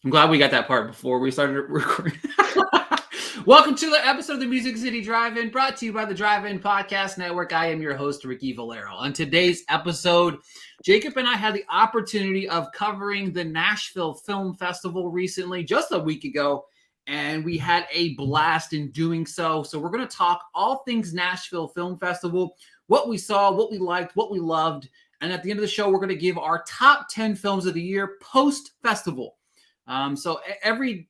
I'm glad we got that part before we started recording. Welcome to the episode of the Music City Drive-In, brought to you by the Drive-In Podcast Network. I am your host, Ricky Valero. On today's episode, Jacob and I had the opportunity of covering the Nashville Film Festival recently, just a week ago, and we had a blast in doing so. So we're going to talk all things Nashville Film Festival, what we saw, what we liked, what we loved, and at the end of the show, we're going to give our top 10 films of the year post-festival. So every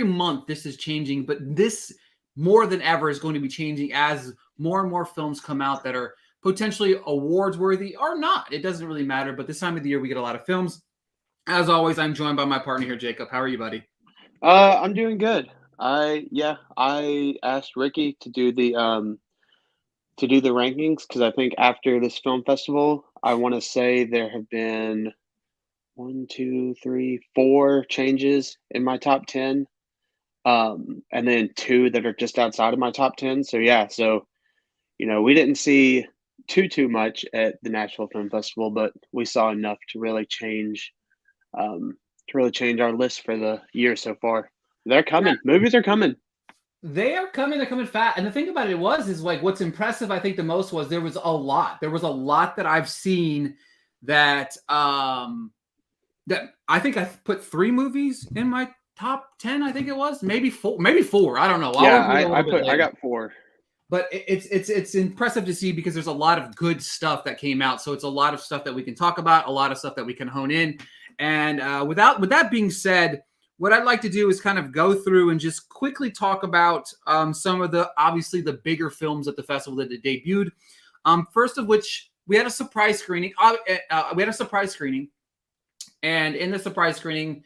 month this is changing, but this more than ever is going to be changing as more and more films come out that are potentially awards worthy or not. It doesn't really matter, but this time of the year we get a lot of films. As always, I'm joined by my partner here, Jacob. How are you, buddy? I'm doing good. I asked Ricky to do the rankings because I think after this film festival, I want to say there have been 4 changes in my top 10, and then 2 that are just outside of my top 10. So yeah, we didn't see too much at the Nashville Film Festival, but we saw enough to really change our list for the year so far. They're coming. Movies are coming. They are coming. They're coming fast. And the thing about it is like what's impressive, I think, the most was there was a lot. There was a lot that I've seen that that I think I put 3 movies in my top 10. I think it was maybe 4. I don't know. I got 4. But it's impressive to see because there's a lot of good stuff that came out. So it's a lot of stuff that we can talk about, a lot of stuff that we can hone in. And with that being said, what I'd like to do is kind of go through and just quickly talk about some of obviously the bigger films at the festival that debuted. First of which, we had a surprise screening. And in the surprise screening,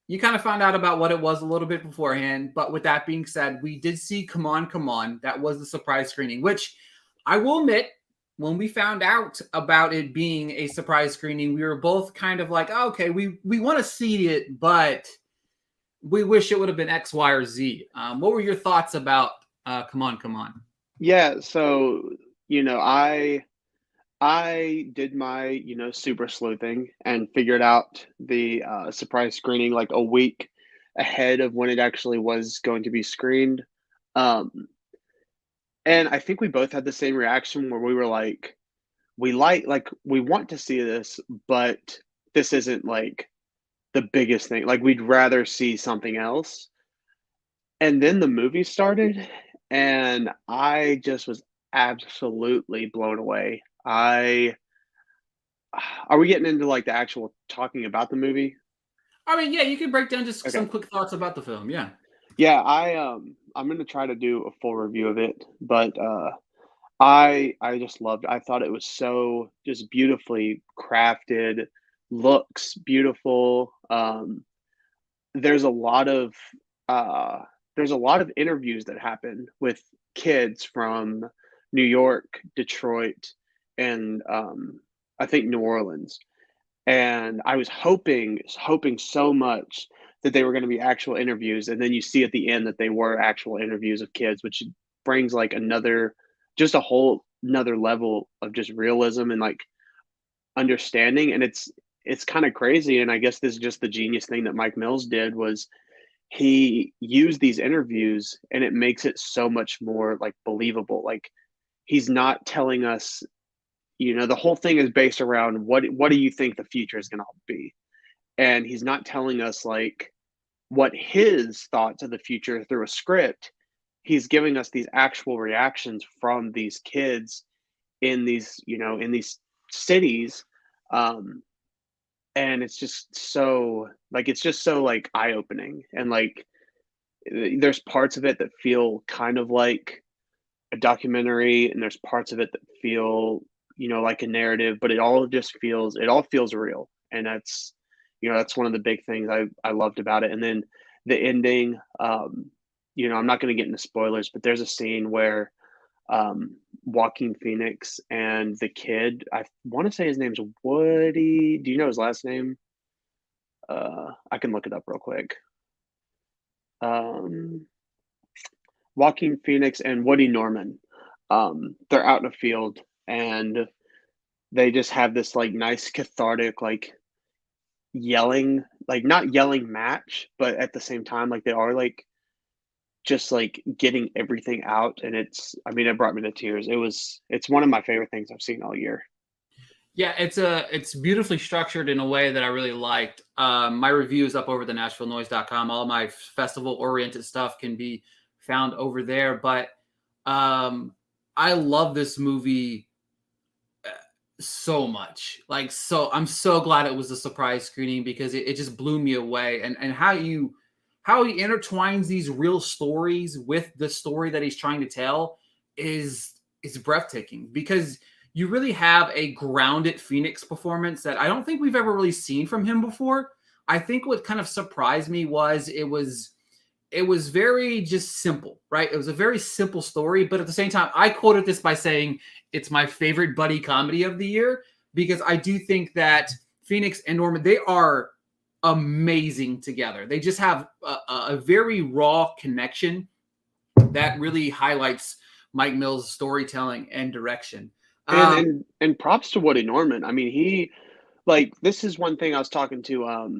you kind of found out about what it was a little bit beforehand. But with that being said, we did see Come On, Come On. That was the surprise screening, which I will admit, when we found out about it being a surprise screening, we were both kind of like, oh, okay, we want to see it, but we wish it would have been X, Y, or Z. What were your thoughts about Come On, Come On? Yeah, so I did my super sleuthing and figured out the surprise screening like a week ahead of when it actually was going to be screened. And I think we both had the same reaction where we were like, we want to see this, but this isn't like the biggest thing. Like we'd rather see something else. And then the movie started, and I just was absolutely blown away. Are we getting into like the actual talking about the movie? I mean, yeah, you can break down just Okay. some quick thoughts about the film. Yeah. Yeah, I'm gonna try to do a full review of it, but I just loved it. I thought it was so just beautifully crafted, looks beautiful. There's a lot of uh there's a lot of interviews that happen with kids from New York, Detroit, and I think New Orleans. And I was hoping so much that they were going to be actual interviews, and then you see at the end that they were actual interviews of kids, which brings like just a whole another level of just realism and like understanding. And it's kind of crazy. And I guess this is just the genius thing that Mike Mills did was he used these interviews, and it makes it so much more like believable. Like he's not telling us, the whole thing is based around what do you think the future is going to be, and he's not telling us like what his thoughts of the future through a script. He's giving us these actual reactions from these kids in these cities, and it's just so like eye opening, and like there's parts of it that feel kind of like a documentary, and there's parts of it that feel like a narrative, but it all feels real. And that's one of the big things I loved about it. And then the ending, I'm not going to get into spoilers, but there's a scene where Joaquin Phoenix and the kid, I want to say his name's Woody. Do you know his last name? I can look it up real quick. Joaquin Phoenix and Woody Norman. They're out in a field, and they just have this like nice cathartic like yelling like not yelling match, but at the same time, like they are like just like getting everything out, and I mean, it brought me to tears. It's one of my favorite things I've seen all year. Yeah, it's beautifully structured in a way that I really liked. My review is up over the NashvilleNoise.com. All my festival oriented stuff can be found over there. But I love this movie so much. I'm so glad it was a surprise screening because it just blew me away. And how he intertwines these real stories with the story that he's trying to tell is breathtaking, because you really have a grounded Phoenix performance that I don't think we've ever really seen from him before. I think what kind of surprised me was it was very just simple, right? It was a very simple story, but at the same time, I quoted this by saying it's my favorite buddy comedy of the year, because I do think that Phoenix and Norman, they are amazing together. They just have a very raw connection that really highlights Mike Mills' storytelling and direction. And props to Woody Norman. I mean, this is one thing I was talking to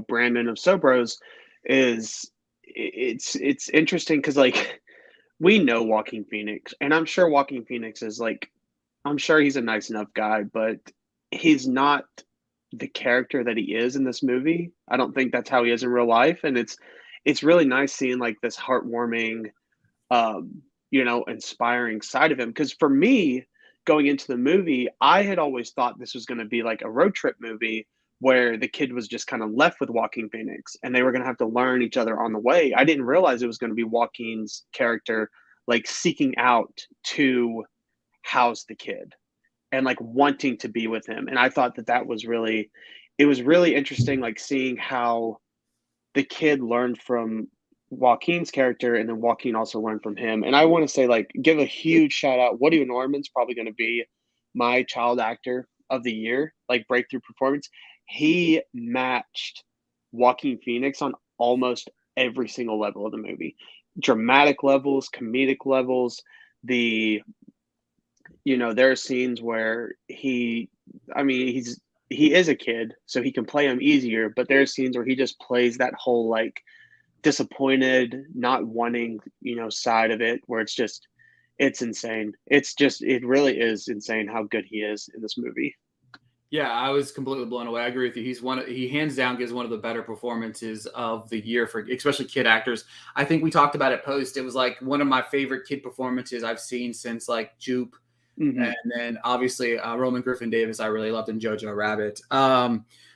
Brandon of Sobros, is it's interesting because like we know Walking Phoenix, and I'm sure Walking Phoenix is like, I'm sure he's a nice enough guy, but he's not the character that he is in this movie. I don't think that's how he is in real life, and it's really nice seeing like this heartwarming, inspiring side of him. Because for me, going into the movie, I had always thought this was going to be like a road trip movie where the kid was just kind of left with Joaquin Phoenix and they were going to have to learn each other on the way. I didn't realize it was going to be Joaquin's character like seeking out to house the kid and like wanting to be with him. And I thought that it was really interesting, like seeing how the kid learned from Joaquin's character, and then Joaquin also learned from him. And I want to say, like, give a huge shout out. Woody Norman's probably going to be my child actor of the year, like breakthrough performance. He matched Joaquin Phoenix on almost every single level of the movie. Dramatic levels, comedic levels. There are scenes where he is a kid, so he can play him easier, but there are scenes where he just plays that whole like disappointed, not wanting, side of it, where it's insane. It really is insane how good he is in this movie. Yeah, I was completely blown away. I agree with you. He hands down gives one of the better performances of the year for especially kid actors. I think we talked about it post. It was like one of my favorite kid performances I've seen since like Jupe. Mm-hmm. And then obviously Roman Griffin Davis, I really loved in Jojo Rabbit.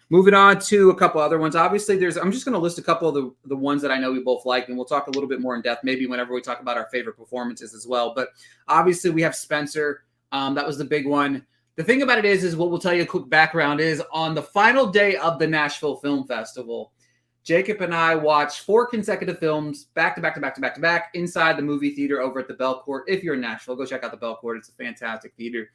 Moving on to a couple other ones. Obviously, I'm just going to list a couple of the ones that I know we both like, and we'll talk a little bit more in depth maybe whenever we talk about our favorite performances as well. But obviously, we have Spencer. That was the big one. The thing about it is what we'll tell you a quick background is on the final day of the Nashville Film Festival, Jacob and I watched 4 consecutive films back to back inside the movie theater over at the Bell Court. If you're in Nashville, go check out the Bell Court. It's a fantastic theater.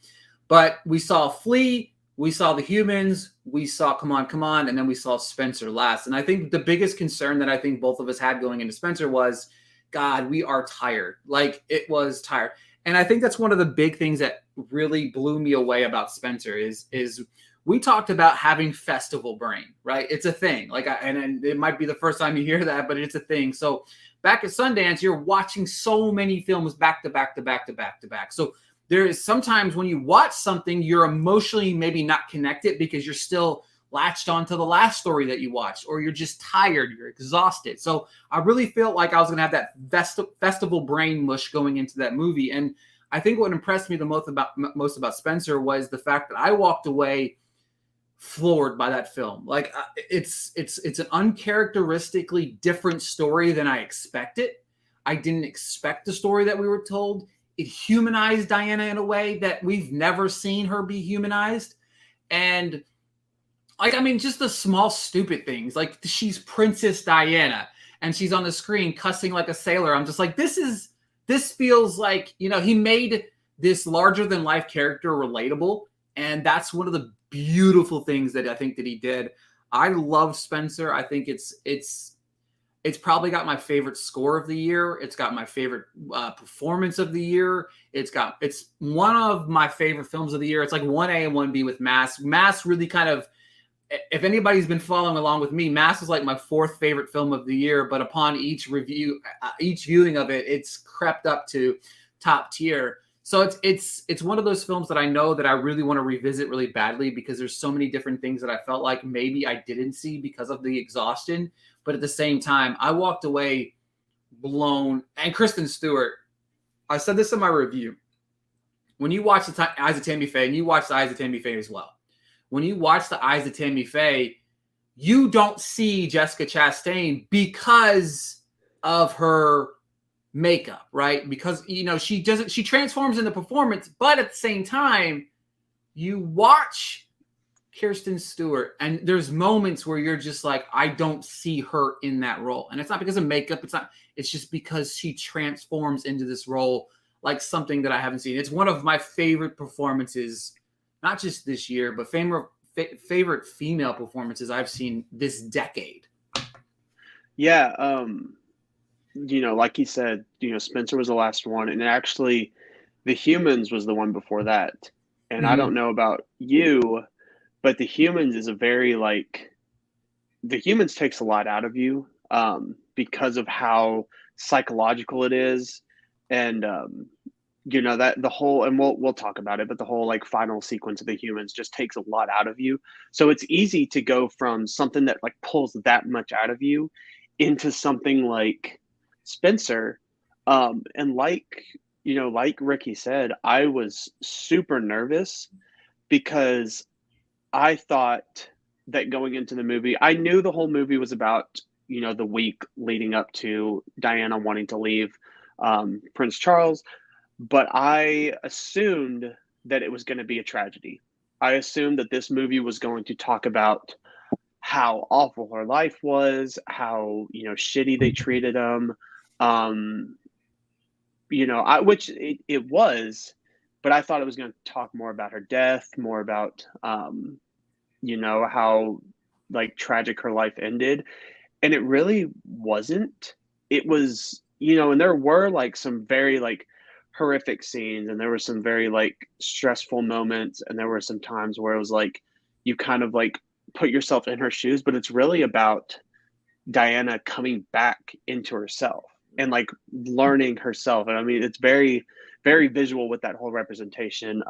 But we saw Flea, we saw The Humans, we saw Come On, and then we saw Spencer last. And I think the biggest concern that I think both of us had going into Spencer was, God, we are tired. Like, it was tired. And I think that's one of the big things that really blew me away about Spencer is we talked about having festival brain, right? It's a thing. And it might be the first time you hear that, but it's a thing. So back at Sundance, you're watching so many films back to back. So there is sometimes when you watch something, you're emotionally maybe not connected because you're still latched onto the last story that you watched, or you're just tired, you're exhausted. So I really felt like I was going to have that festival brain mush going into that movie. And I think what impressed me the most about Spencer was the fact that I walked away floored by that film. Like it's an uncharacteristically different story than I expected. I didn't expect the story that we were told. It humanized Diana in a way that we've never seen her be humanized. And just the small, stupid things. Like, she's Princess Diana, and she's on the screen cussing like a sailor. I'm just like, this feels like, he made this larger-than-life character relatable, and that's one of the beautiful things that I think that he did. I love Spencer. I think it's probably got my favorite score of the year. It's got my favorite performance of the year. It's one of my favorite films of the year. It's like 1A and 1B with Mass. Mass really kind of if anybody's been following along with me, Mass was like my fourth favorite film of the year, but upon each viewing of it, it's crept up to top tier. So it's one of those films that I know that I really want to revisit really badly, because there's so many different things that I felt like maybe I didn't see because of the exhaustion. But at the same time, I walked away blown. And Kristen Stewart, I said this in my review. When you watch the Eyes of Tammy Faye, and you watch the Eyes of Tammy Faye as well, when you watch the Eyes of Tammy Faye, you don't see Jessica Chastain because of her makeup, right? Because, you know, she transforms in the performance, but at the same time, you watch Kristen Stewart and there's moments where you're just like, I don't see her in that role. And it's not because of makeup. It's just because she transforms into this role like something that I haven't seen. It's one of my favorite performances, not just this year, but favorite female performances I've seen this decade. Yeah. You know, like you said, you know, Spencer was the last one, and actually The Humans was the one before that. And I don't know about you, but The Humans is a very The Humans takes a lot out of you, because of how psychological it is. And, you know, that the whole, and we'll talk about it, but the whole like final sequence of The Humans just takes a lot out of you. So it's easy to go from something that like pulls that much out of you into something like Spencer. And like, you know, like Ricky said, I was super nervous because I thought that going into the movie, I knew the whole movie was about, you know, the week leading up to Diana wanting to leave Prince Charles, but I assumed that it was going to be a tragedy. I assumed that this movie was going to talk about how awful her life was, how, you know, shitty they treated him. You know, which it was, but I thought it was going to talk more about her death, more about, you know, how like tragic her life ended. And it really wasn't. It was, you know, and there were like some very like horrific scenes, and there were some very like stressful moments, and there were some times where it was like you kind of like put yourself in her shoes, but it's really about Diana coming back into herself and like learning herself. And I mean, it's very, very visual with that whole representation.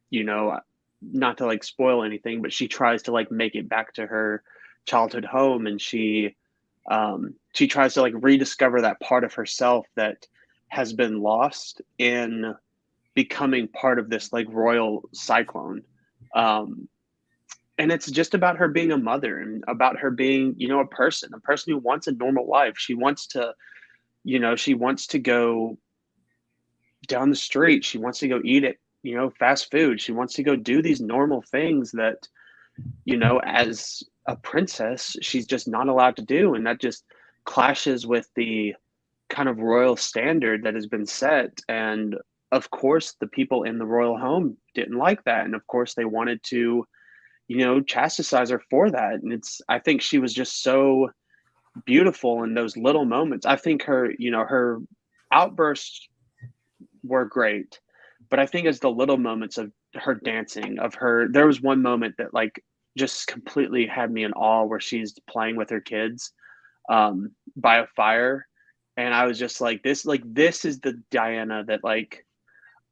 You know, not to like spoil anything, but she tries to like make it back to her childhood home, and she tries to like rediscover that part of herself that has been lost in becoming part of this like royal cyclone. And it's just about her being a mother, and about her being, you know, a person who wants a normal life. She wants to, you know, she wants to go down the street. She wants to go eat at, you know, fast food. She wants to go do these normal things that, you know, as a princess, she's just not allowed to do. And that just clashes with the kind of royal standard that has been set. And of course, the people in the royal home didn't like that. And of course, they wanted to, you know, chastise her for that. And I think she was just so beautiful in those little moments. I think her, you know, her outbursts were great, but I think as the little moments of her dancing, there was one moment that like just completely had me in awe, where she's playing with her kids by a fire. And I was just like, this is the Diana that like,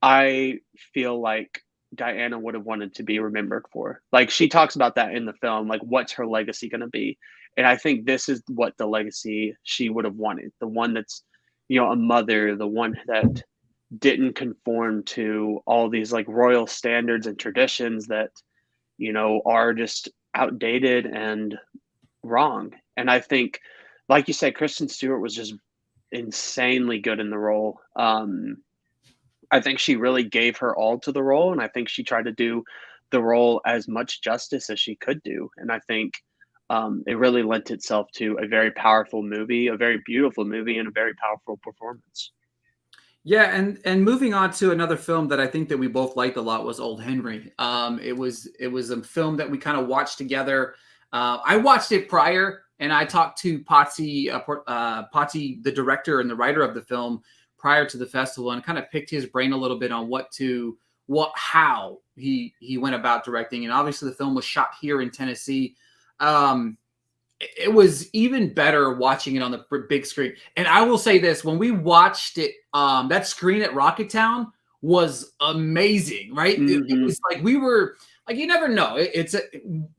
I feel like Diana would have wanted to be remembered for. Like, she talks about that in the film, like what's her legacy going to be? And I think this is what the legacy she would have wanted. The one that's, you know, a mother, the one that didn't conform to all these like royal standards and traditions that, you know, are just outdated and wrong. And I think, like you said, Kristen Stewart was just insanely good in the role. I think she really gave her all to the role, and I think she tried to do the role as much justice as she could do. And I think it really lent itself to a very powerful movie, a very beautiful movie, and a very powerful performance. Yeah, and moving on to another film that I think that we both liked a lot was Old Henry. It was a film that we kind of watched together. I watched it prior, and I talked to Potsy, the director and the writer of the film, prior to the festival, and kind of picked his brain a little bit on what to how he went about directing. And obviously the film was shot here in Tennessee. It was even better watching it on the big screen. And I will say this, when we watched it, that screen at Rocketown was amazing, right? It was like we were like, you never know.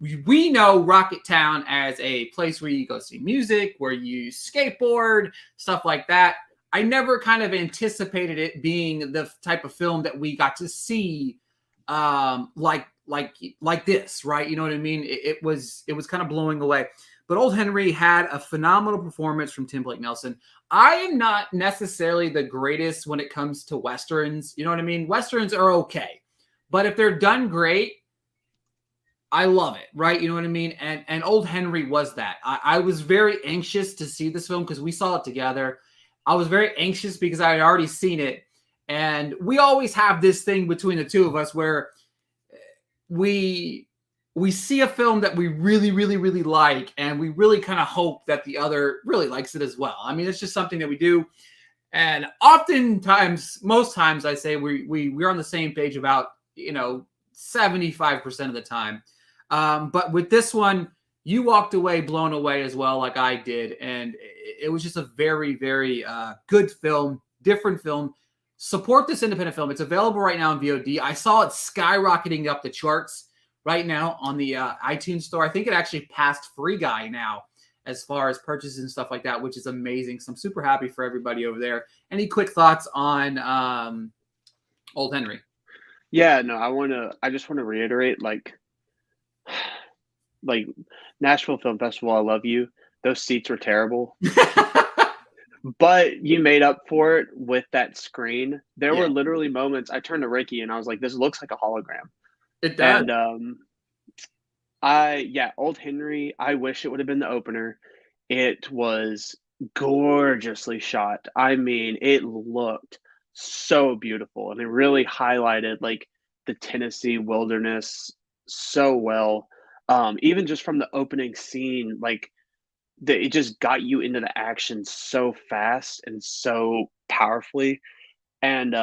We know Rocketown as a place where you go see music, where you skateboard, stuff like that. I never kind of anticipated it being the type of film that we got to see, like this, right? You know what I mean? It was kind of blowing away. But Old Henry had a phenomenal performance from Tim Blake Nelson. I am not necessarily the greatest when it comes to Westerns. You know what I mean? Westerns are okay. But if they're done great, I love it, right? You know what I mean? And Old Henry was that. I was very anxious to see this film because we saw it together. I was very anxious because I had already seen it. And we always have this thing between the two of us where we see a film that we really, really, really like, and we really kind of hope that the other really likes it as well. I mean, it's just something that we do. And oftentimes, most times I say we're on the same page about, 75% of the time. But with this one, you walked away blown away as well, like I did. And it was just a very, very good film, different film. Support this independent film. It's available right now on VOD. I saw it skyrocketing up the charts right now on the iTunes store. I think it actually passed Free Guy now as far as purchases and stuff like that, which is amazing. So I'm super happy for everybody over there. Any quick thoughts on Old Henry? Yeah, no, I just want to reiterate, like Nashville Film Festival, I love you. Those seats were terrible. But you made up for it with that screen. There were literally moments I turned to Ricky and I was like, this looks like a hologram. It does. And Old Henry, I wish it would have been the opener. It was gorgeously shot. I mean, it looked so beautiful and it really highlighted like the Tennessee wilderness so well. Even just from the opening scene, like it just got you into the action so fast and so powerfully. And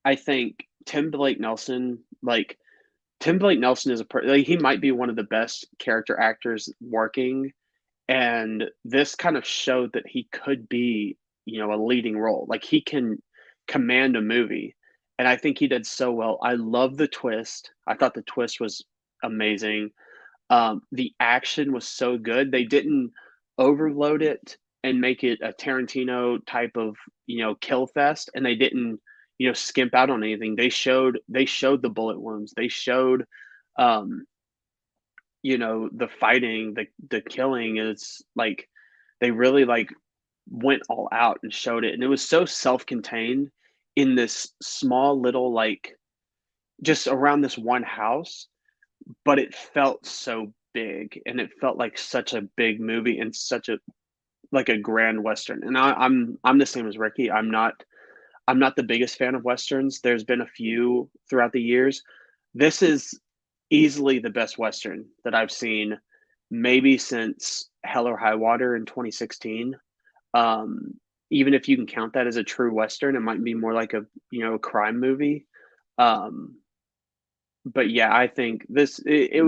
I think Tim Blake Nelson is he might be one of the best character actors working, and this kind of showed that he could be, a leading role. Like he can command a movie, and I think he did so well. I love the twist. I thought the twist was amazing. The action was so good. They didn't overload it and make it a Tarantino type of, kill fest, and they didn't, skimp out on anything. They showed the bullet wounds. They showed, the fighting, the killing. Is like they really like went all out and showed it, and it was so self-contained in this small little like just around this one house, but it felt so big and it felt like such a big movie and such a like a grand western. And I'm the same as Ricky. I'm not the biggest fan of westerns. There's been a few throughout the years. This is easily the best western that I've seen, maybe since Hell or High Water in 2016. Even if you can count that as a true western, it might be more like a crime movie. But yeah, I think it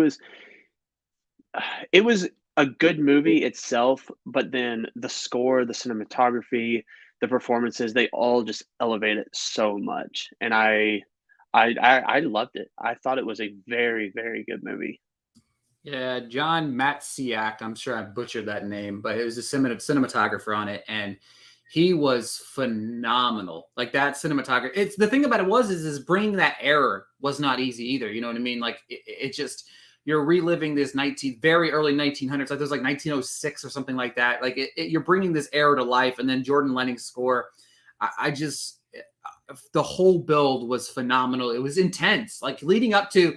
was a good movie itself, but then the score, the cinematography, the performances, they all just elevate it so much. And I loved it. I thought it was a very, very good movie. Yeah, John Matsiak, I'm sure I butchered that name, but it was a cinematographer on it, and he was phenomenal. Like that cinematography. It's the thing about it is bringing that era was not easy either. You know what I mean? Like it just, you're reliving this very early 1900s. Like there's like 1906 or something like that. Like you're bringing this era to life, and then Jordan Lenning's score. The whole build was phenomenal. It was intense. Like leading up to,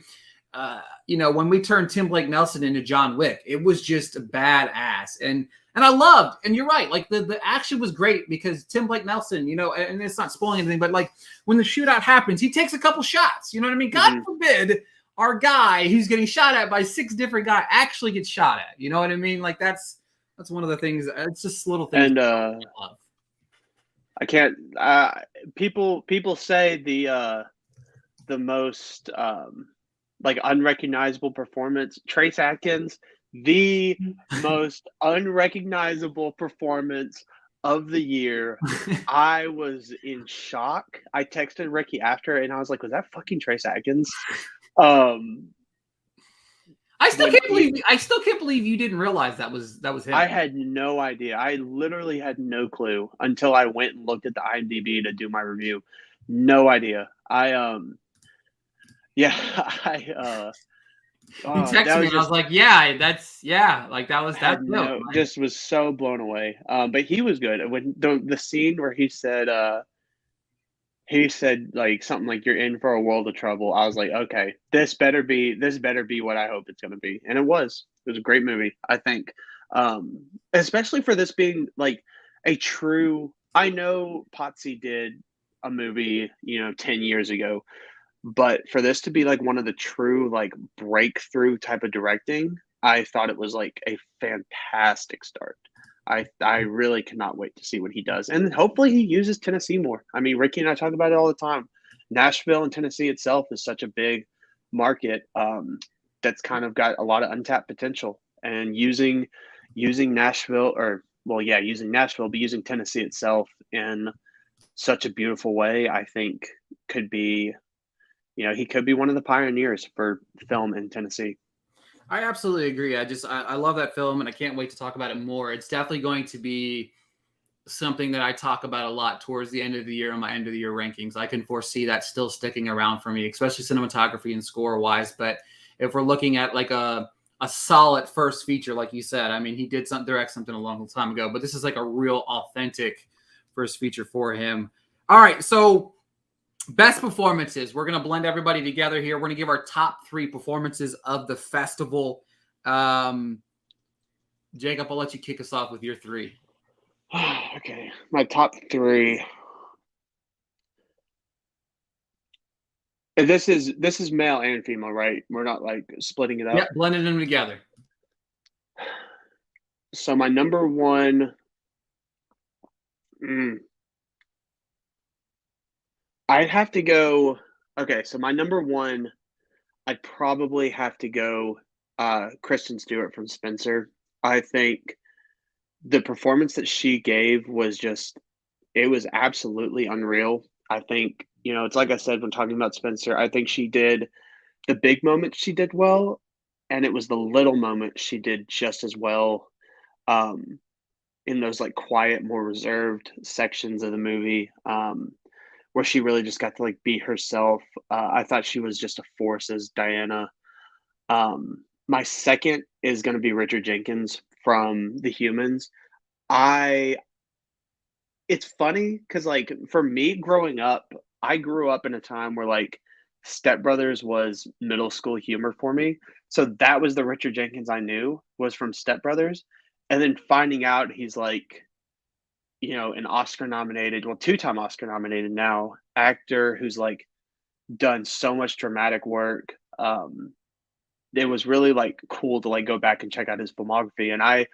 when we turned Tim Blake Nelson into John Wick, it was just badass. And I loved, and you're right, like the action was great because Tim Blake Nelson, and it's not spoiling anything, but like when the shootout happens, he takes a couple shots. You know what I mean? God forbid our guy who's getting shot at by 6 different guys actually gets shot at. You know what I mean? Like that's one of the things. It's just little things. And I love. I can't. People say the the most like unrecognizable performance. Trace Atkins, the most unrecognizable performance of the year. I was in shock. I texted Ricky after and I was like, was that fucking Trace Atkins? Um when he I still can't believe you didn't realize that was him. I had no idea. I literally had no clue until I went and looked at the IMDb to do my review. No idea. Yeah, You texted that me was and I was just like, yeah, like that's had him. no Like, just was so blown away. But he was good. When the scene where he said like something like you're in for a world of trouble. I was like, okay, this better be what I hope it's gonna be. And it was. It was a great movie, I think. Especially for this being like a true I know Potsy did a movie, 10 years ago, but for this to be like one of the true like breakthrough type of directing, I thought it was like a fantastic start. I really cannot wait to see what he does, and hopefully he uses Tennessee more. I mean, Ricky and I talk about it all the time. Nashville and Tennessee itself is such a big market, that's kind of got a lot of untapped potential, and using Nashville or well, yeah, using Nashville, but using Tennessee itself in such a beautiful way, I think could be he could be one of the pioneers for film in Tennessee. I absolutely agree. I love that film and I can't wait to talk about it more. It's definitely going to be something that I talk about a lot towards the end of the year on my end of the year rankings. I can foresee that still sticking around for me, especially cinematography and score wise. But if we're looking at like a solid first feature, like you said, I mean, he did direct something a long time ago, but this is like a real authentic first feature for him. All right, so best performances. We're going to blend everybody together here. We're going to give our top 3 performances of the festival. Jacob, I'll let you kick us off with your 3. Okay, my top 3. This is male and female, right? We're not like splitting it Yeah, up. blending them together. So my number 1, I'd have to go. Okay, so my number 1, I'd probably have to go Kristen Stewart from Spencer. I think the performance that she gave was just it was absolutely unreal. I think, it's like I said when talking about Spencer, I think she did the big moments she did well, and it was the little moments she did just as well, um, in those, like, quiet, more reserved sections of the movie, where she really just got to, like, be herself. I thought she was just a force as Diana. My second is gonna be Richard Jenkins from The Humans. I It's funny because, like, for me growing up, I grew up in a time where, like, Step Brothers was middle school humor for me. So that was the Richard Jenkins I knew was from Step Brothers, and then finding out he's, like, an Oscar nominated well, two-time Oscar nominated now, actor who's, like, done so much dramatic work, it was really, like, cool to, like, go back and check out his filmography, and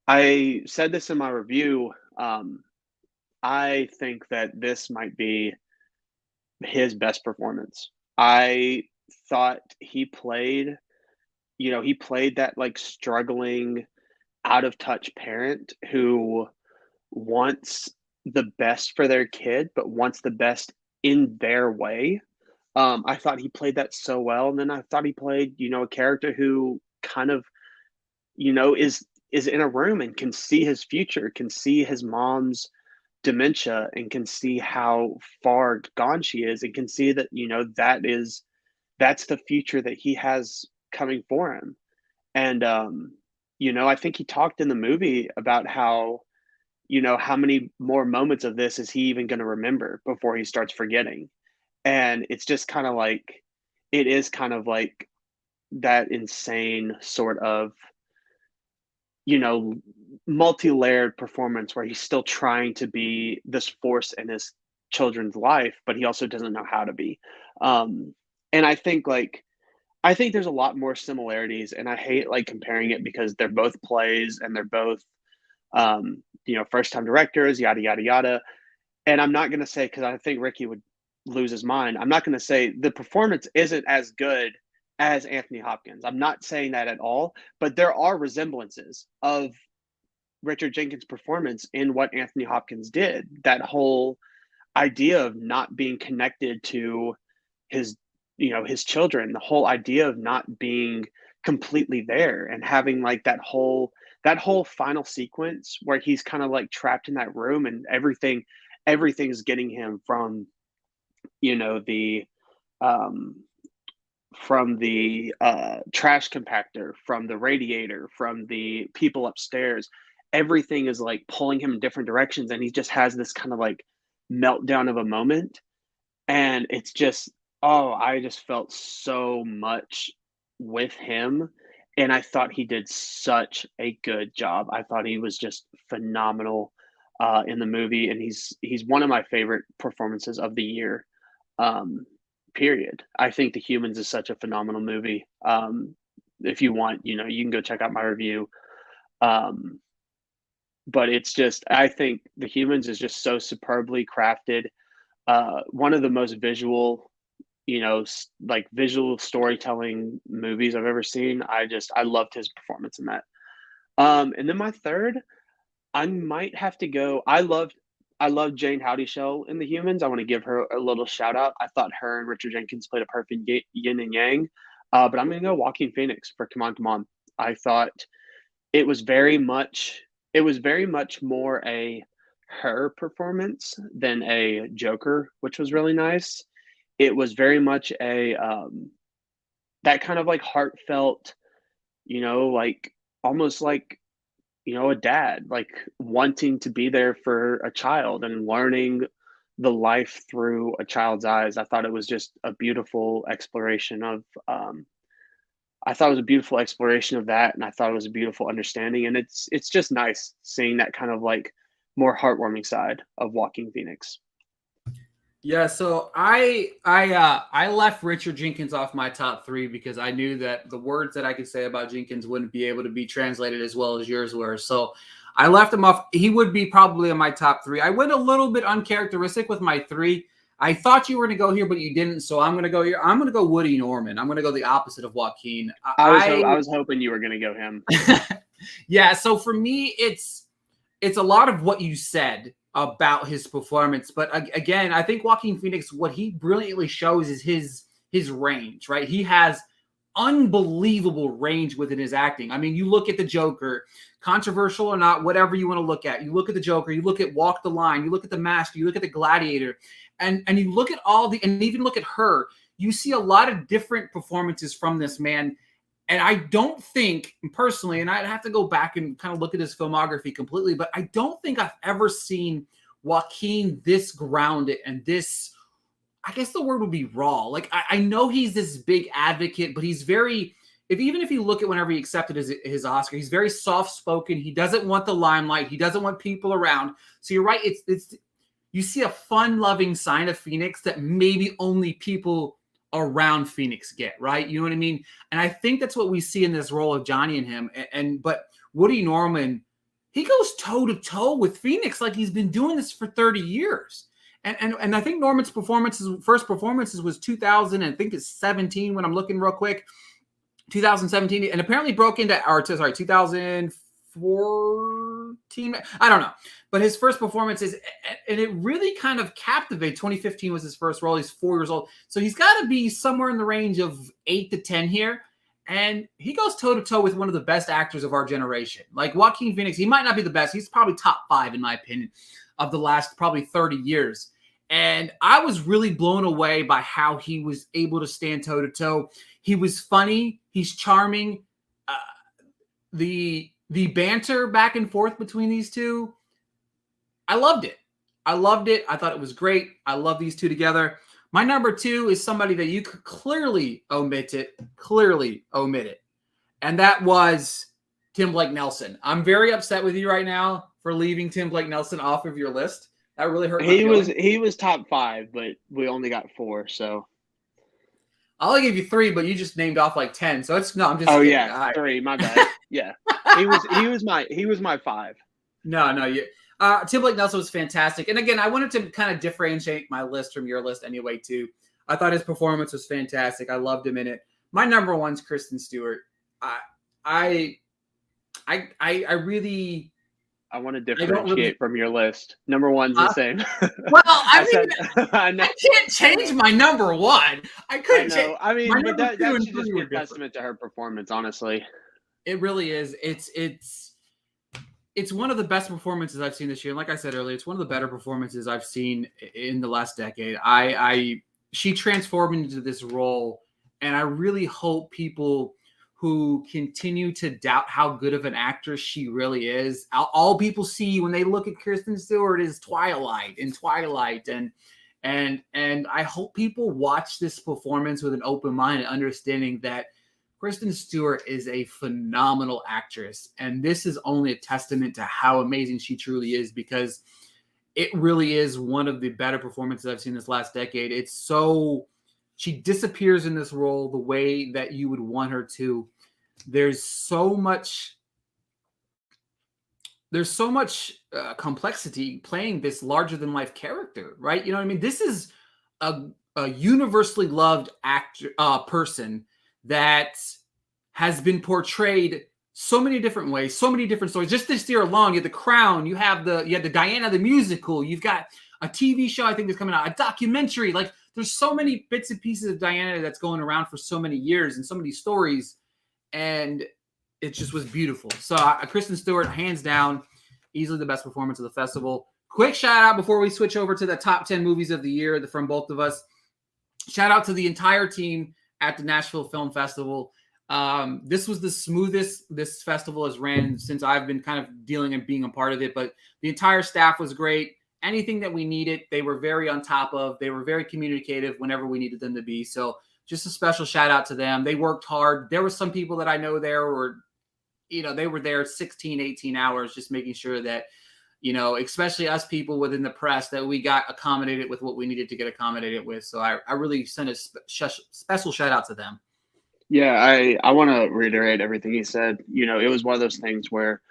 I said this in my review, I think that this might be his best performance. I thought he played that like struggling, out of touch parent who wants the best for their kid, but wants the best in their way. I thought he played that so well. And then I thought he played, a character who kind of, is in a room and can see his future, can see his mom's dementia and can see how far gone she is and can see that that's the future that he has coming for him. And I think he talked in the movie about how many more moments of this is he even going to remember before he starts forgetting. And it's just kind of like it is kind of like that insane sort of you know, multi-layered performance where he's still trying to be this force in his children's life, but he also doesn't know how to be. Um, and I think there's a lot more similarities, and I hate like comparing it because they're both plays and they're both first time directors, yada yada yada. And I'm not gonna say because I think Ricky would lose his mind. I'm not going to say the performance isn't as good as Anthony Hopkins. I'm not saying that at all, but there are resemblances of Richard Jenkins' performance in what Anthony Hopkins did. That whole idea of not being connected to his, his children, the whole idea of not being completely there, and having like that whole final sequence where he's kind of like trapped in that room, and everything's getting him from, the um trash compactor, from the radiator, from the people upstairs. Everything is like pulling him in different directions, and he just has this kind of like meltdown of a moment. And it's just, oh, I just felt so much with him. And I thought he did such a good job. I thought he was just phenomenal in the movie, and he's one of my favorite performances of the year. Um, Period. I think The Humans is such a phenomenal movie. If you want, you can go check out my review. Um, but it's just, I think The Humans is just so superbly crafted. One of the most visual, like visual storytelling movies I've ever seen. I loved his performance in that. And then my third, I might have to go. I love Jane Howdyshell in The Humans. I want to give her a little shout out. I thought her and Richard Jenkins played a perfect yin and yang. But I'm going to go Joaquin Phoenix for Come On, Come On. I thought it was very much more a her performance than a Joker, which was really nice. It was very much a that kind of like heartfelt, like almost like, a dad, like wanting to be there for a child and learning the life through a child's eyes. I thought it was just a beautiful exploration of I thought it was a beautiful exploration of that, and I thought it was a beautiful understanding. And it's just nice seeing that kind of like more heartwarming side of Joaquin Phoenix. Yeah, so I left Richard Jenkins off my top three because I knew that the words that I could say about Jenkins wouldn't be able to be translated as well as yours were. So I left him off. He would be probably in my top three. I went a little bit uncharacteristic with my three. I thought you were going to go here, but you didn't. So I'm going to go here. I'm going to go Woody Norman. I'm going to go the opposite of Joaquin. I was hoping you were going to go him. Yeah. So for me, it's a lot of what you said about his performance. But again, I think Joaquin Phoenix, what he brilliantly shows is his range, right? He has unbelievable range within his acting. I mean, you look at the Joker, controversial or not, whatever you want to look at. You look at the Joker, you look at Walk the Line, you look at The Mask, you look at The Gladiator, and you look at and even look at Her. You see a lot of different performances from this man. And I don't think, personally, and I'd have to go back and kind of look at his filmography completely, but I don't think I've ever seen Joaquin this grounded and this, I guess the word would be raw. Like, I know he's this big advocate, but he's very, even if you look at whenever he accepted his Oscar, he's very soft-spoken. He doesn't want the limelight. He doesn't want people around. So you're right. It's you see a fun-loving side of Phoenix that maybe only people around Phoenix get, right? You know what I mean? And I think that's what we see in this role of Johnny and him. But Woody Norman, he goes toe to toe with Phoenix like he's been doing this for 30 years. And I think Norman's first performances was 2000, and I think it's 17 when I'm looking real quick, 2017, and apparently broke into 2014. I don't know. But his first performance is, and it really kind of captivated. 2015 was his first role. He's 4 years old. So he's got to be somewhere in the range of 8 to 10 here. And he goes toe to toe with one of the best actors of our generation. Like Joaquin Phoenix, he might not be the best. He's probably top 5, in my opinion, of the last probably 30 years. And I was really blown away by how he was able to stand toe to toe. He was funny. He's charming. The banter back and forth between these two, I loved it. I thought it was great. I love these two together. My number 2 is somebody that you could clearly omit it. And that was Tim Blake Nelson. I'm very upset with you right now for leaving Tim Blake Nelson off of your list. That really hurt my feelings. He was top 5, but we only got 4, so. I'll give you 3, but you just named off like 10. So I'm just Oh kidding. yeah, 3, my bad. Yeah. He was my 5. No, Tim Blake Nelson was fantastic. And again, I wanted to kind of differentiate my list from your list anyway, too. I thought his performance was fantastic. I loved him in it. My number one's Kristen Stewart. I really. I want to differentiate from your list. Number one's the same. Well, I can't change my number one. I couldn't change. I mean, but that should just be a testament to her performance, honestly. It really is. It's one of the best performances I've seen this year. And like I said earlier, it's one of the better performances I've seen in the last decade. She transformed into this role, and I really hope people who continue to doubt how good of an actress she really is. All people see when they look at Kristen Stewart is Twilight, and I hope people watch this performance with an open mind and understanding that Kristen Stewart is a phenomenal actress, and this is only a testament to how amazing she truly is, because it really is one of the better performances I've seen this last decade. She disappears in this role the way that you would want her to. There's so much complexity playing this larger than life character, right? You know what I mean? This is a universally loved person that has been portrayed so many different ways, so many different stories. Just this year alone, you had The Crown, you had the Diana the musical, you've got a TV show I think that's coming out, a documentary. Like, there's so many bits and pieces of Diana that's going around for so many years and so many stories, and it just was beautiful. So Kristen Stewart, hands down, easily the best performance of the festival. Quick shout out before we switch over to the top 10 movies of the year from both of us. Shout out to the entire team at the Nashville Film Festival. This was the smoothest this festival has ran since I've been kind of dealing and being a part of it, but the entire staff was great. Anything that we needed, they were very on top of. They were very communicative whenever we needed them to be. So just a special shout out to them. They worked hard. There were some people that I know there they were there 16, 18 hours, just making sure that, especially us people within the press, that we got accommodated with what we needed to get accommodated with. So I really sent a special shout out to them. Yeah, I want to reiterate everything he said. It was one of those things where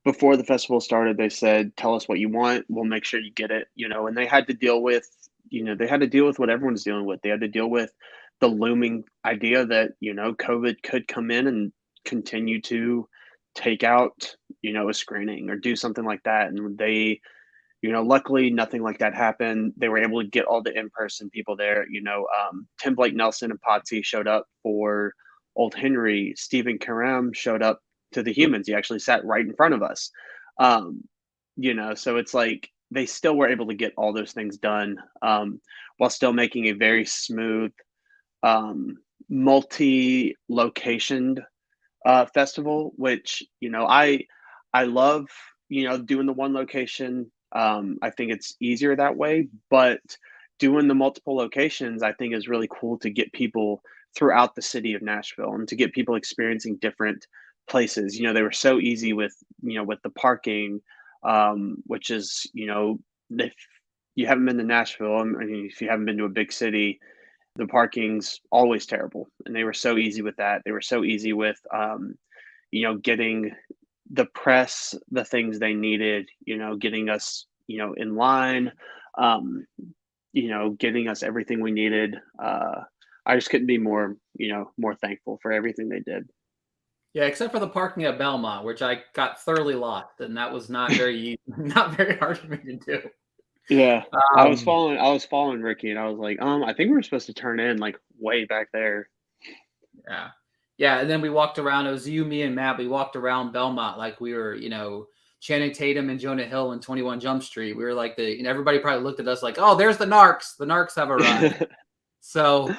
before the festival started, they said, tell us what you want. We'll make sure you get it, and they had to deal with, what everyone's dealing with. They had to deal with the looming idea that, COVID could come in and continue to take out, a screening or do something like that. And they, luckily nothing like that happened. They were able to get all the in-person people there. Tim Blake Nelson and Potsy showed up for Old Henry. Stephen Carell showed up to the Humans. He actually sat right in front of us. So it's like they still were able to get all those things done while still making a very smooth, multi-locationed festival, which, I love, doing the one location. I think it's easier that way, but doing the multiple locations, I think is really cool to get people throughout the city of Nashville and to get people experiencing different places. They were so easy with the parking, which is, if you haven't been to Nashville, I mean, if you haven't been to a big city, the parking's always terrible. And they were so easy with that. They were so easy with, getting the press, the things they needed, getting us, in line, getting us everything we needed. I just couldn't be more thankful for everything they did. Yeah, except for the parking at Belmont, which I got thoroughly lost, and that was not very easy, not very hard for me to do. Yeah, I was following Ricky, and I was like, I think we were supposed to turn in like way back there. Yeah, and then we walked around. It was you, me, and Matt. We walked around Belmont like we were, Channing Tatum and Jonah Hill in 21 Jump Street. We were like everybody probably looked at us like, oh, there's the Narcs. The Narcs have arrived. So,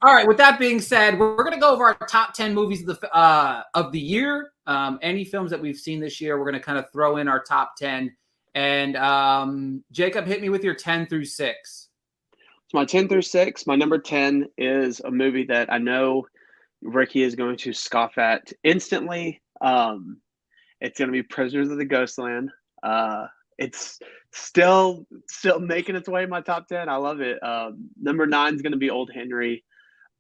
all right. With that being said, we're going to go over our top 10 movies of the year. Any films that we've seen this year, we're going to kind of throw in our top 10. And Jacob, hit me with your 10 through 6. So my 10 through 6, my number 10 is a movie that I know Ricky is going to scoff at instantly. It's going to be Prisoners of the Ghostland. It's still making its way in my top 10. I love it. Number 9 is going to be Old Henry.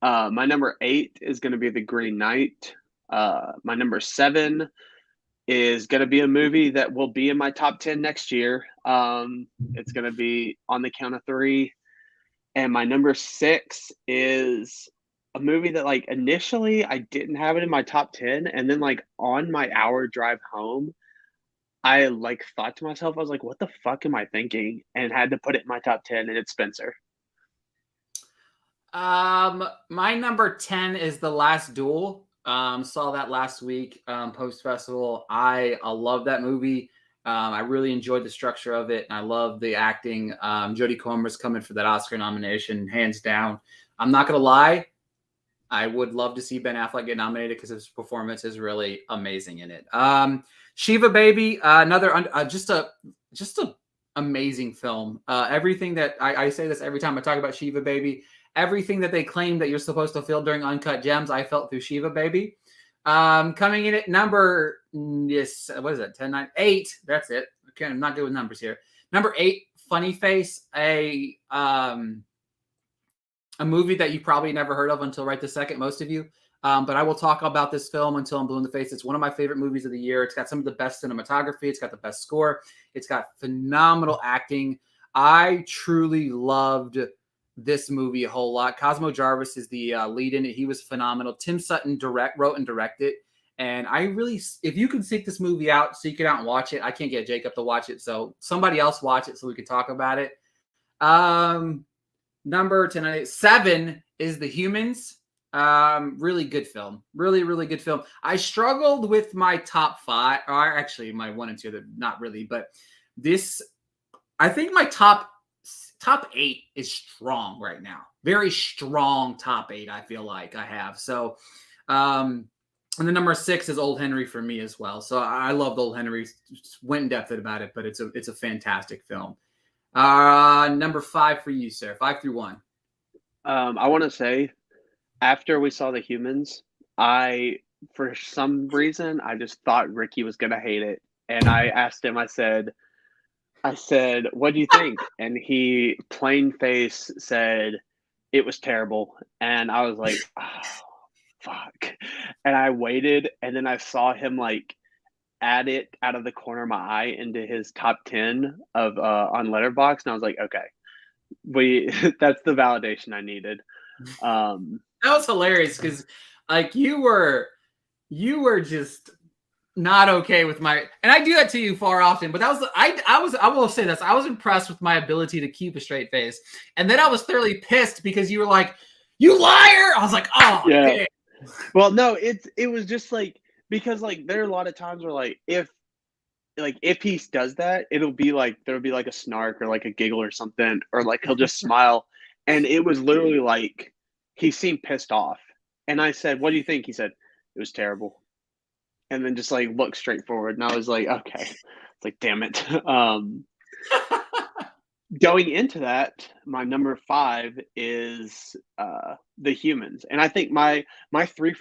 My number 8 is going to be The Green Knight. My number 7 is going to be a movie that will be in my top 10 next year. It's going to be on the count of three. And my number six is a movie that, like, initially I didn't have it in my top 10. And then, like, on my hour drive home, I, like, thought to myself, I was like, what the fuck am I thinking? And had to put it in my top 10, and it's Spencer. My number 10 is The Last Duel. Saw that last week, post festival. I love that movie. I really enjoyed the structure of it, and I love the acting. Jodie Comer's coming for that Oscar nomination, hands down. I'm not gonna lie, I would love to see Ben Affleck get nominated because his performance is really amazing in it. Shiva Baby, another just a amazing film. Everything that I say this every time I talk about Shiva Baby. Everything that they claim that you're supposed to feel during Uncut Gems, I felt through Shiva Baby. Coming in at number, yes, what is it? 10, 9, 8. That's it. Okay, I'm not good with numbers here. Number 8, Funny Face, a movie that you probably never heard of until right this second, most of you. But I will talk about this film until I'm blue in the face. It's one of my favorite movies of the year. It's got some of the best cinematography. It's got the best score. It's got phenomenal acting. I truly loved this movie a whole lot. Cosmo Jarvis is the lead in it. He was phenomenal. Tim Sutton wrote and directed. And I really, if you can seek this movie out, seek it out and watch it. I can't get Jacob to watch it, so somebody else watch it so we can talk about it. Number 10, 7 is The Humans. Really good film. Really, really good film. I struggled with my top 5, or actually my 1 and 2, not really, but this, I think my top 8 is strong right now. Very strong top 8, I feel like I have. So, and the number 6 is Old Henry for me as well. So I loved Old Henry. Went in depth about it, but it's a fantastic film. Number 5 for you, sir. 5 through 1. I want to say, after we saw The Humans, for some reason, I just thought Ricky was gonna hate it, and I asked him. I said, "What do you think?" And he, plain face, said it was terrible. And I was like, "Oh, fuck." And I waited, and then I saw him, like, add it out of the corner of my eye into his top 10 of on Letterboxd, and I was like, "Okay, we that's the validation I needed." Um, That was hilarious because, like, you were just not okay with my, and I do that to you far often, but that was I will say this, I was impressed with my ability to keep a straight face, and then I was thoroughly pissed because you were like, "You liar!" I was like, "Oh, yeah. damn." Well, no, it was just like, because, like, there are a lot of times where, like, if he does that, it'll be like there'll be like a snark or like a giggle or something, or like he'll just smile. And it was literally like he seemed pissed off. And I said, "What do you think?" He said, "It was terrible." And then just, like, looked straight forward. And I was like, okay. It's like, damn it. Going into that, my number 5 is The Humans. And I think my through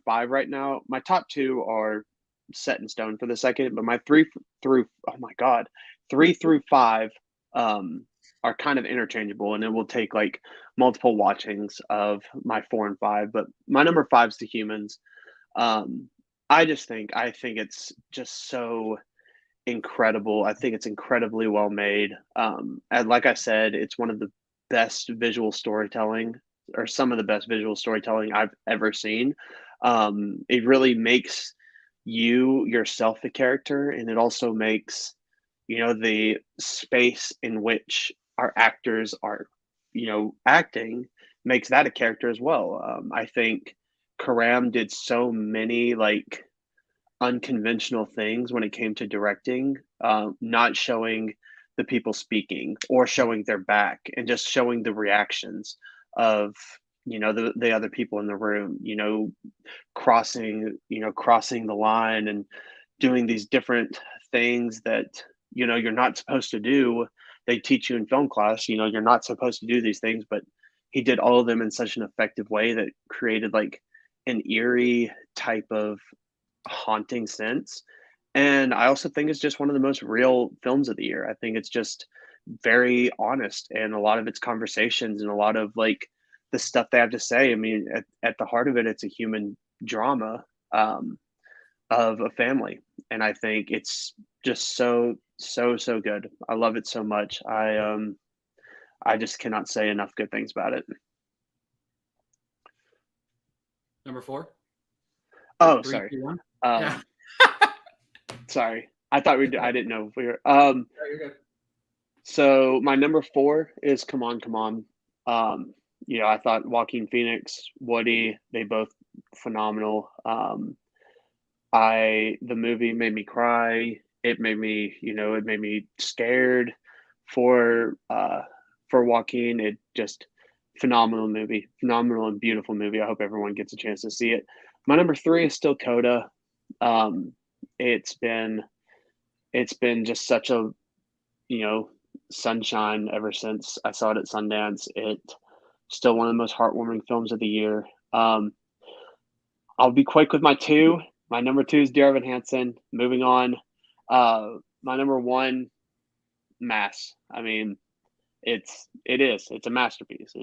5 right now, my top 2 are set in stone for the second, but my 3 through 5 are kind of interchangeable, and it will take, like, multiple watchings of my 4 and 5. But my number 5 is The Humans. Um, I think it's just so incredible. I think it's incredibly well made. And like I said, it's one of the best visual storytelling, or some of the best visual storytelling I've ever seen. It really makes you yourself a character, and it also makes, the space in which our actors are, acting, makes that a character as well. I think Karam did so many, like, unconventional things when it came to directing, not showing the people speaking or showing their back, and just showing the reactions of, the other people in the room, crossing the line and doing these different things that, you're not supposed to do. They teach you in film class, you're not supposed to do these things, but he did all of them in such an effective way that created, like, an eerie type of haunting sense. And I also think it's just one of the most real films of the year. I think it's just very honest, and a lot of its conversations and a lot of, like, the stuff they have to say. I mean, at the heart of it, it's a human drama. Um, of a family, and I think it's just so good. I love it so much. I just cannot say enough good things about it. Number four. Oh, Three, sorry. two, one. Yeah. Um, sorry. I didn't know if we were. No, you're good. So my number 4 is Come On, Come On. I thought Joaquin Phoenix, Woody, they both phenomenal. The movie made me cry. It made me scared for Joaquin. It just phenomenal movie, phenomenal and beautiful movie. I hope everyone gets a chance to see it. My number 3 is still Coda. Um, it's been it's been just such a you know sunshine ever since I saw it at Sundance. It still one of the most heartwarming films of the year. I'll be quick with my 2. My number 2 is Dear Evan Hansen. Moving on. My number 1, Mass. I mean, it's a masterpiece.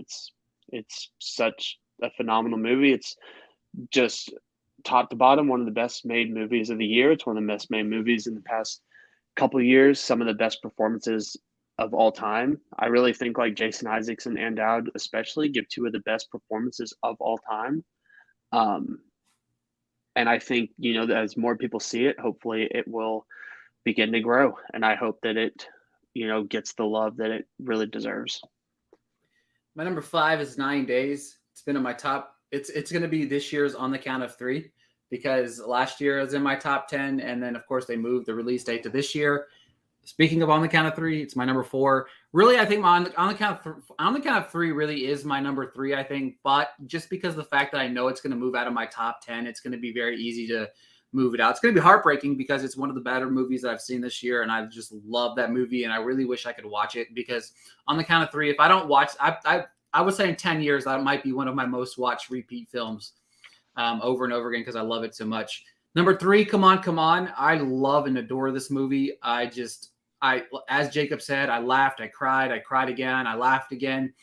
It's such a phenomenal movie. It's just top to bottom one of the best made movies of the year. It's one of the best made movies in the past couple of years. Some of the best performances of all time. I really think like Jason Isaacs and Dowd especially give 2 of the best performances of all time. Um, and I think that as more people see it, hopefully it will begin to grow, and I hope that it gets the love that it really deserves. My number 5 is 9 Days. It's been in my top. It's going to be this year's On the Count of Three, because last year it was in my top 10, and then of course they moved the release date to this year. Speaking of On the Count of Three, it's my number 4. Really, I think on the count of three really is my number 3. I think, but just because of the fact that I know it's going to move out of my top 10, it's going to be very easy to move it out. It's going to be heartbreaking because it's one of the better movies that I've seen this year, and I just love that movie, and I really wish I could watch it, because On the Count of Three, if I don't watch, I would say in 10 years that might be one of my most watched repeat films over and over again, because I love it so much. Number 3, Come On, Come On. I love and adore this movie. As Jacob said, I laughed, I cried again, I laughed again.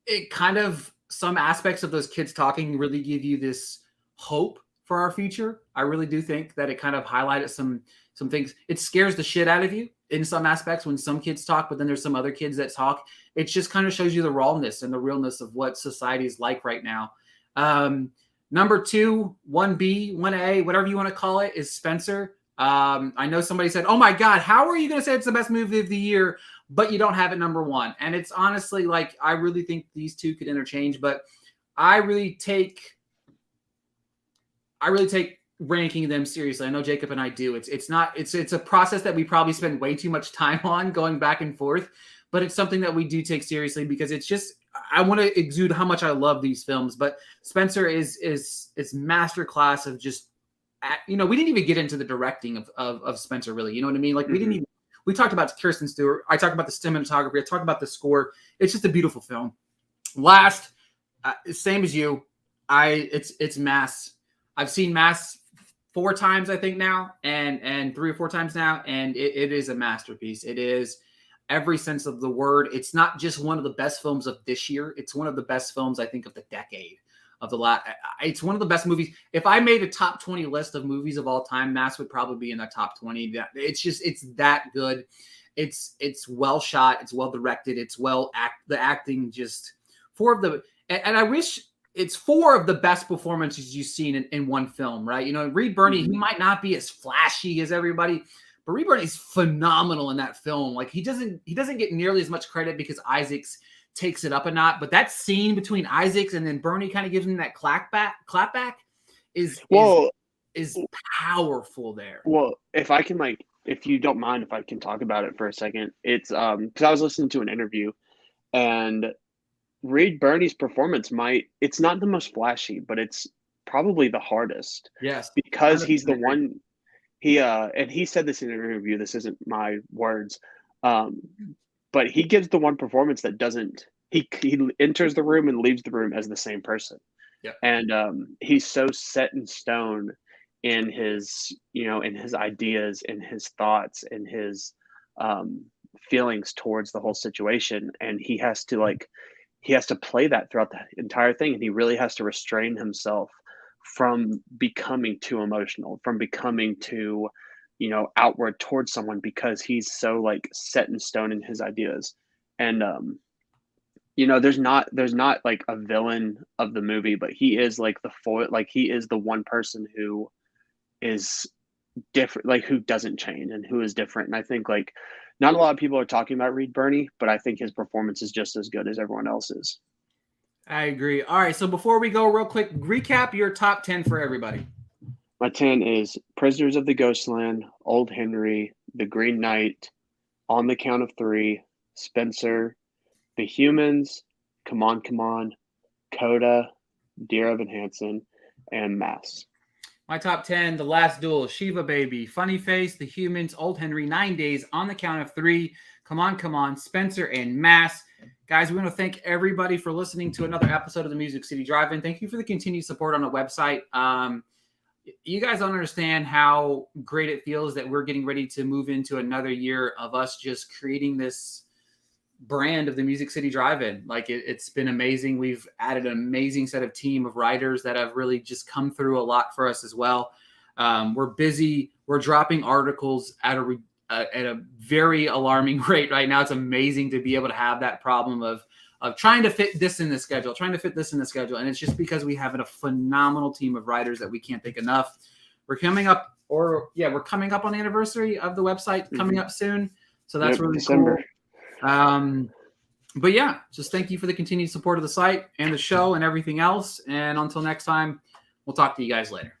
It kind of, some aspects of those kids talking really give you this hope for our future. I really do think that it kind of highlighted some things. It scares the shit out of you in some aspects when some kids talk, but then there's some other kids that talk. It just kind of shows you the rawness and the realness of what society is like right now. Number 2, 1B, 1A, whatever you want to call it, is Spencer. I know somebody said, "Oh my God, how are you going to say it's the best movie of the year, but you don't have it number 1?" And it's honestly like, I really think these two could interchange, but I really take ranking them seriously. I know Jacob and I do. It's a process that we probably spend way too much time on, going back and forth, but it's something that we do take seriously, because it's just, I want to exude how much I love these films. But Spencer is masterclass of just, we didn't even get into the directing of Spencer, really. You know what I mean? Like, we talked about Kristen Stewart. I talked about the cinematography. I talked about the score. It's just a beautiful film. Last, same as you, it's Mass. I've seen Mass 4 times, I think now, and 3 or 4 times now, and it is a masterpiece. It is every sense of the word. It's not just one of the best films of this year. It's one of the best films, I think, of the decade. It's one of the best movies. If I made a top 20 list of movies of all time, Mass would probably be in the top 20. It's that good. It's well shot. It's well directed. The acting just and I wish it's 4 of the best performances you've seen in one film, right? Reed Birney, he might not be as flashy as everybody, but Reed Birney's phenomenal in that film. Like, he doesn't get nearly as much credit because Isaacs takes it up a notch, but that scene between Isaacs and then Bernie kind of gives him that clapback is powerful there. Well, if you don't mind, if I can talk about it for a second, it's because I was listening to an interview, and Reed Birney's performance it's not the most flashy, but it's probably the hardest. Yes, because he's the one. And he said this in an interview. This isn't my words. But he gives the one performance that doesn't. He enters the room and leaves the room as the same person. Yeah. And he's so set in stone in his ideas, in his thoughts, in his feelings towards the whole situation, and he has to play that throughout the entire thing, and he really has to restrain himself from becoming too emotional, from becoming too, outward towards someone because he's so like set in stone in his ideas. And there's not like a villain of the movie, but he is like the foil, like he is the one person who is different, like who doesn't change and who is different. And I think like not a lot of people are talking about Reed Birney, but I think his performance is just as good as everyone else's. I agree. All right, so before we go, real quick, recap your top 10 for everybody. My 10 is Prisoners of the Ghostland, Old Henry, The Green Knight, On the Count of Three, Spencer, The Humans, Come On, Come On, Coda, Dear Evan Hansen, and Mass. My top 10, The Last Duel, Shiva Baby, Funny Face, The Humans, Old Henry, 9 Days, On the Count of Three, Come On, Spencer, and Mass. Guys, we want to thank everybody for listening to another episode of the Music City Drive-In. Thank you for the continued support on the website. You guys don't understand how great it feels that we're getting ready to move into another year of us just creating this brand of the Music City Drive-In. Like it's been amazing. We've added an amazing set of team of writers that have really just come through a lot for us as well. We're busy. We're dropping articles at a very alarming rate right now. It's amazing to be able to have that problem of trying to fit this in the schedule, And it's just because we have a phenomenal team of writers that we can't thank enough. We're coming up on the anniversary of the website coming up soon. So that's really December. Cool. But yeah, just thank you for the continued support of the site and the show and everything else. And until next time, we'll talk to you guys later.